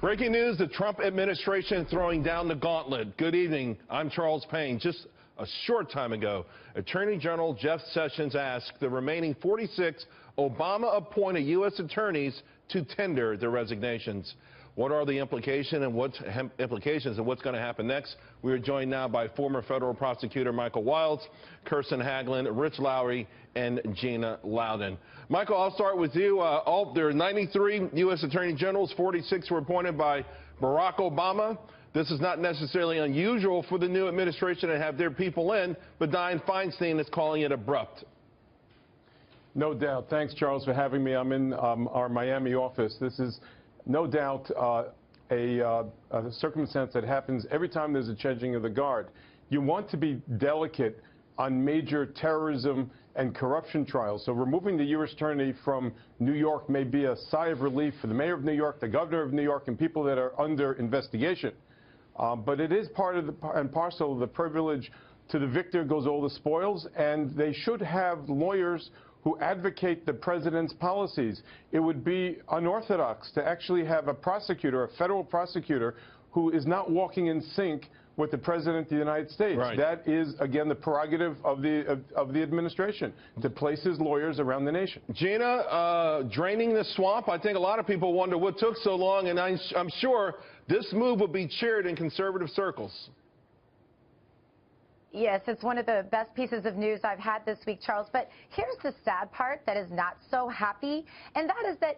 Breaking news, the Trump administration throwing down the gauntlet. Good evening, I'm Charles Payne. Just a short time ago, Attorney General Jeff Sessions asked the remaining 46 Obama-appointed U.S. attorneys to tender their resignations. What are the implications and what's going to happen next? We are joined now by former federal prosecutor Michael Wilds, Kirsten Hagelin, Rich Lowry, and Gina Loudon. Michael, I'll start with you. There are 93 U.S. Attorney Generals, 46 were appointed by Barack Obama. This is not necessarily unusual for the new administration to have their people in, but Dianne Feinstein is calling it abrupt. No doubt. Thanks, Charles, for having me. I'm in our Miami office. This is no doubt a circumstance that happens every time there's a changing of the guard. You want to be delicate on major terrorism and corruption trials. So removing the U.S. Attorney from New York may be a sigh of relief for the mayor of New York, the governor of New York, and people that are under investigation. But it is part of and parcel of the privilege. To the victor goes all the spoils, and they should have lawyers who advocate the president's policies. It would be unorthodox to actually have a prosecutor, a federal prosecutor, who is not walking in sync with the president of the United States. Right. That is, again, the prerogative of the administration, to place his lawyers around the nation. Gina, draining the swamp, I think a lot of people wonder what took so long, and I'm sure this move will be cheered in conservative circles. Yes, it's one of the best pieces of news I've had this week, Charles. But here's the sad part that is not so happy, and that is that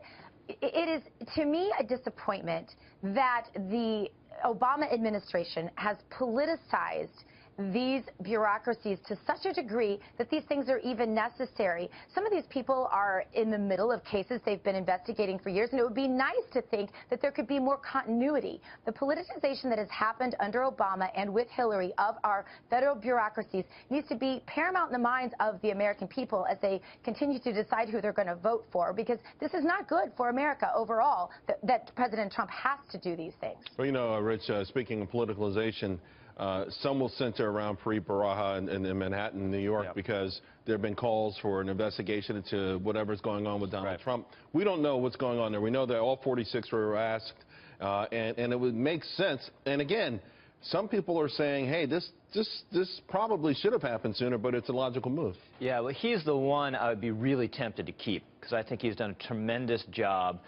it is, to me, a disappointment that the Obama administration has politicized these bureaucracies to such a degree that these things are even necessary. Some of these people are in the middle of cases they've been investigating for years, and it would be nice to think that there could be more continuity. The politicization that has happened under Obama and with Hillary of our federal bureaucracies needs to be paramount in the minds of the American people as they continue to decide who they're going to vote for, because this is not good for America overall, that President Trump has to do these things. Well, you know, Rich, speaking of politicalization, some will center around Preet Bharara in Manhattan, New York, because there have been calls for an investigation into whatever's going on with Donald Trump. We don't know what's going on there. We know that all 46 were asked, and it would make sense. And again, some people are saying, hey, this probably should have happened sooner, but it's a logical move. Yeah, well, he's the one I would be really tempted to keep, because I think he's done a tremendous job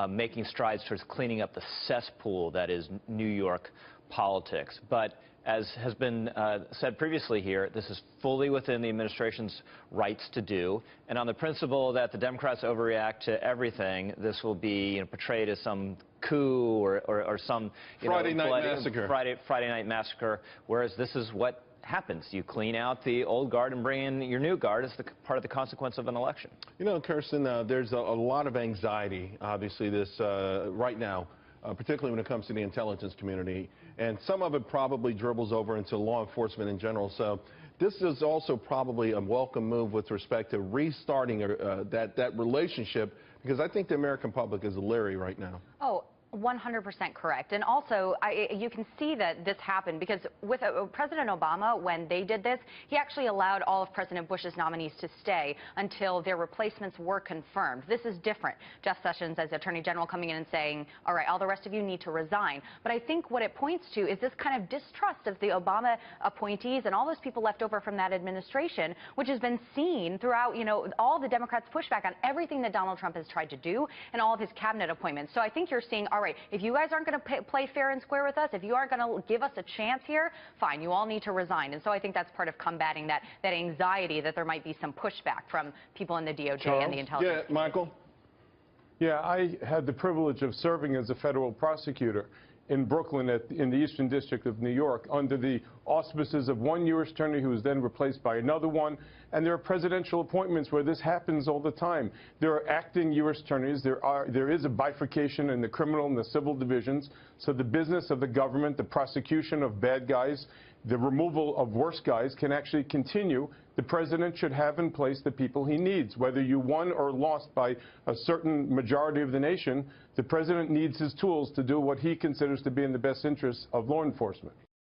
making strides towards cleaning up the cesspool that is New York politics. But as has been said previously here, this is fully within the administration's rights to do. And on the principle that the Democrats overreact to everything, this will be portrayed as some coup or some Friday night massacre. Friday night massacre, whereas this is what happens. You clean out the old guard and bring in your new guard as part of the consequence of an election. You know, Kirsten, there's a lot of anxiety, obviously, right now. Particularly when it comes to the intelligence community. And some of it probably dribbles over into law enforcement in general. So this is also probably a welcome move with respect to restarting that relationship, because I think the American public is leery right now. Oh, 100% correct. And also, you can see that this happened because with President Obama, when they did this, he actually allowed all of President Bush's nominees to stay until their replacements were confirmed. This is different. Jeff Sessions, as Attorney General, coming in and saying, all right, all the rest of you need to resign. But I think what it points to is this kind of distrust of the Obama appointees and all those people left over from that administration, which has been seen throughout, all the Democrats' pushback on everything that Donald Trump has tried to do and all of his cabinet appointments. So I think you're seeing, all right, if you guys aren't going to play fair and square with us, if you aren't going to give us a chance here, fine, you all need to resign. And so I think that's part of combating that anxiety that there might be some pushback from people in the DOJ Charles? and the intelligence. Yeah, Michael? Yeah, I had the privilege of serving as a federal prosecutor in Brooklyn in the Eastern District of New York under the auspices of one U.S. attorney who was then replaced by another one. And there are presidential appointments where this happens all the time. There are acting U.S. attorneys. There is a bifurcation in the criminal and the civil divisions. So the business of the government, the prosecution of bad guys, the removal of worse guys can actually continue. The president should have in place the people he needs. Whether you won or lost by a certain majority of the nation, the president needs his tools to do what he considers to be in the best interest of law enforcement.